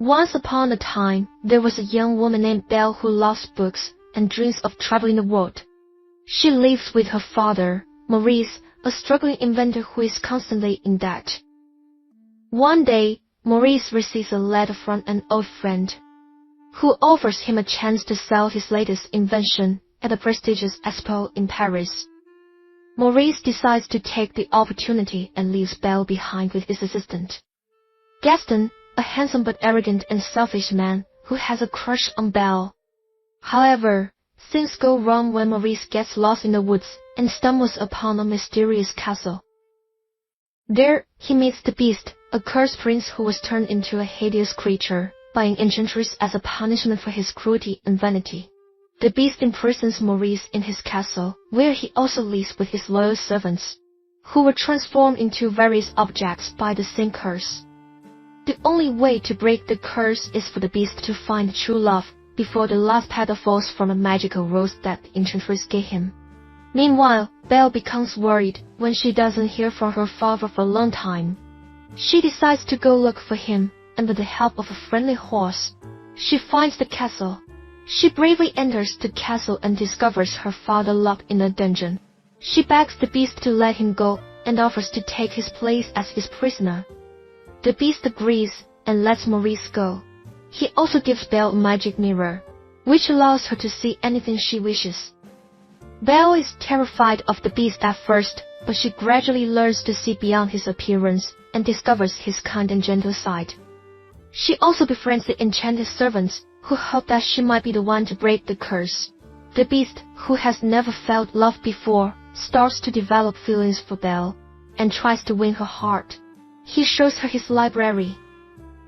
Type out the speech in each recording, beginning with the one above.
Once upon a time, there was a young woman named Belle who loves books and dreams of traveling the world. She lives with her father, Maurice, a struggling inventor who is constantly in debt. One day, Maurice receives a letter from an old friend, who offers him a chance to sell his latest invention at a prestigious expo in Paris. Maurice decides to take the opportunity and leaves Belle behind with his assistant, Gaston, a handsome but arrogant and selfish man who has a crush on Belle. However, things go wrong when Maurice gets lost in the woods and stumbles upon a mysterious castle. There, he meets the Beast, a cursed prince who was turned into a hideous creature by an enchantress as a punishment for his cruelty and vanity. The Beast imprisons Maurice in his castle, where he also lives with his loyal servants, who were transformed into various objects by the same curse. The only way to break the curse is for the Beast to find true love before the last petal falls from a magical rose that the enchantress gave him. Meanwhile, Belle becomes worried when she doesn't hear from her father for a long time. She decides to go look for him, and with the help of a friendly horse, she finds the castle. She bravely enters the castle and discovers her father locked in a dungeon. She begs the Beast to let him go and offers to take his place as his prisoner. The Beast agrees and lets Maurice go. He also gives Belle a magic mirror, which allows her to see anything she wishes. Belle is terrified of the Beast at first, but she gradually learns to see beyond his appearance and discovers his kind and gentle side. She also befriends the enchanted servants, who hope that she might be the one to break the curse. The Beast, who has never felt love before, starts to develop feelings for Belle, and tries to win her heart. He shows her his library,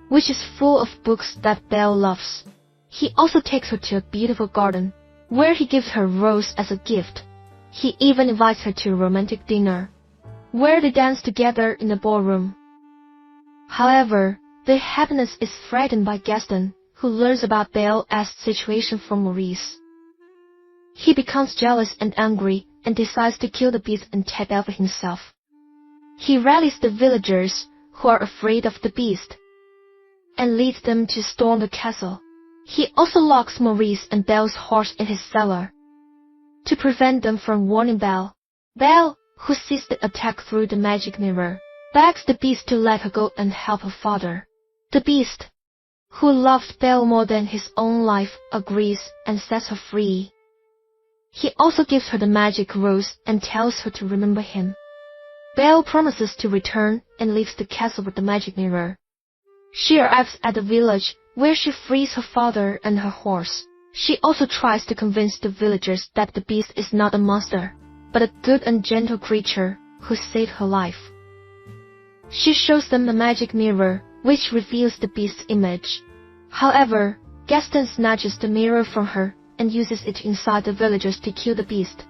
which is full of books that Belle loves. He also takes her to a beautiful garden, where he gives her a rose as a gift. He even invites her to a romantic dinner, where they dance together in the ballroom. However, their happiness is threatened by Gaston, who learns about Belle's situation from Maurice. He becomes jealous and angry and decides to kill the Beast and take Belle for himself. He rallies the villagers, who are afraid of the Beast, and leads them to storm the castle. He also locks Maurice and Belle's horse in his cellar, to prevent them from warning Belle. Belle, who sees the attack through the magic mirror, begs the Beast to let her go and help her father. The Beast, who loves Belle more than his own life, agrees and sets her free. He also gives her the magic rose and tells her to remember him. Belle promises to return and leaves the castle with the magic mirror. She arrives at the village, where she frees her father and her horse. She also tries to convince the villagers that the Beast is not a monster, but a good and gentle creature who saved her life. She shows them the magic mirror, which reveals the Beast's image. However, Gaston snatches the mirror from her and uses it inside the villagers to kill the Beast.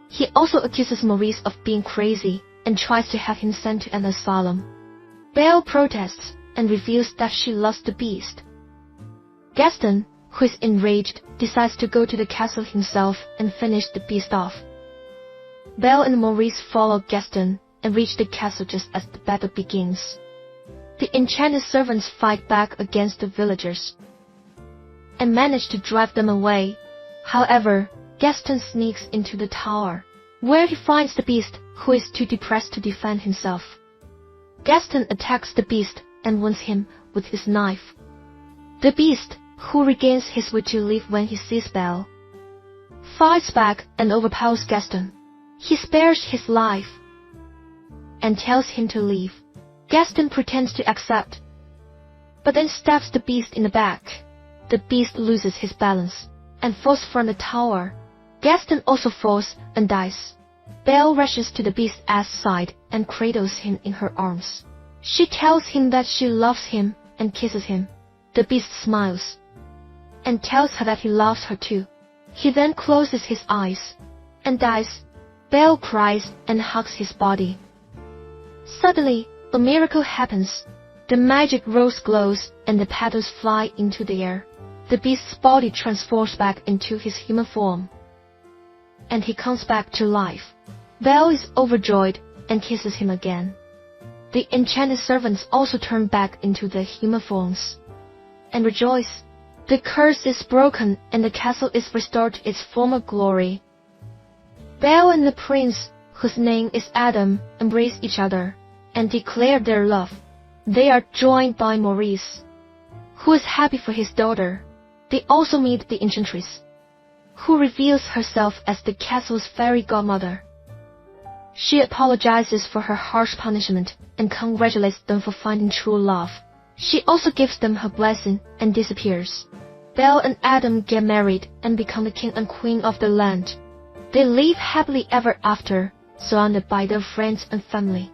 He also accuses Maurice of being crazy and tries to have him sent to an asylum. Belle protests and reveals that she loves the Beast. Gaston, who is enraged, decides to go to the castle himself and finish the Beast off. Belle and Maurice follow Gaston and reach the castle just as the battle begins. The enchanted servants fight back against the villagers and manage to drive them away. However, Gaston sneaks into the tower, where he finds the Beast, who is too depressed to defend himself. Gaston attacks the Beast and wounds him with his knife. The Beast, who regains his will to live when he sees Belle, fights back and overpowers Gaston. He spares his life and tells him to leave. Gaston pretends to accept, but then stabs the Beast in the back. The Beast loses his balance and falls from the tower. Gaston also falls and dies. Belle rushes to the Beast's side and cradles him in her arms. She tells him that she loves him and kisses him. The Beast smiles and tells her that he loves her too. He then closes his eyes and dies. Belle cries and hugs his body. Suddenly, a miracle happens. The magic rose glows and the petals fly into the air. The Beast's body transforms back into his human form, and he comes back to life. Belle is overjoyed and kisses him again. The enchanted servants also turn back into their human forms, and rejoice. The curse is broken and the castle is restored to its former glory. Belle and the prince, whose name is Adam, embrace each other and declare their love. They are joined by Maurice, who is happy for his daughter. They also meet the enchantress, who reveals herself as the castle's fairy godmother. She apologizes for her harsh punishment and congratulates them for finding true love. She also gives them her blessing and disappears. Belle and Adam get married and become the king and queen of the land. They live happily ever after, surrounded by their friends and family.